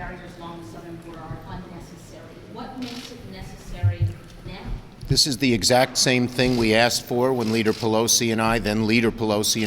barriers along the southern border are unnecessary. What makes it necessary now? This is the exact same thing we asked for when Leader Pelosi and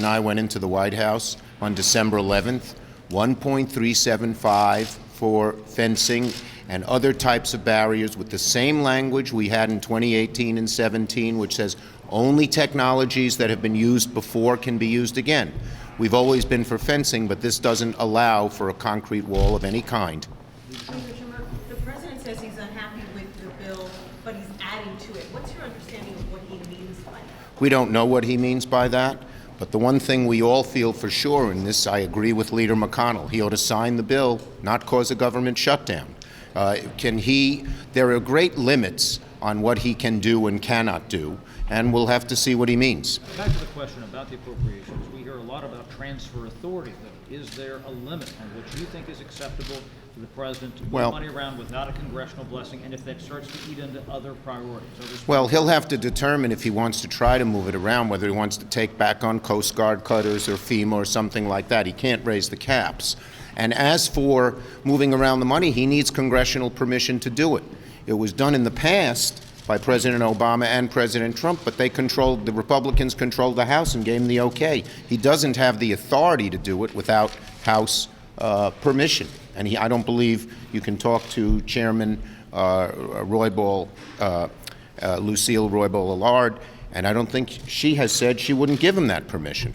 I went into the White House on December 11th. 1.375 for fencing and other types of barriers with the same language we had in 2018 and 17, which says only technologies that have been used before can be used again. We've always been for fencing, but this doesn't allow for a concrete wall of any kind. Mr. Schumer, the president says he's unhappy with the bill, but he's adding to it. What's your understanding of what he means by that? We don't know what he means by that, but the one thing we all feel for sure in this, I agree with Leader McConnell, he ought to sign the bill, not cause a government shutdown. There are great limits on what he can do and cannot do, and we'll have to see what he means. Back to the question about the appropriations. We hear a lot about transfer authority, though. Is there a limit on what you think is acceptable for the president to move money around without a congressional blessing, and if that starts to eat into other priorities? Well, he'll have to determine if he wants to try to move it around, whether he wants to take back on Coast Guard cutters or FEMA or something like that. He can't raise the caps. And as for moving around the money, he needs congressional permission to do it. It was done in the past by President Obama and President Trump, but the Republicans controlled the House and gave him the okay. He doesn't have the authority to do it without House permission. And I don't believe you can talk to Chairman Lucille Roybal Allard, and I don't think she has said she wouldn't give him that permission.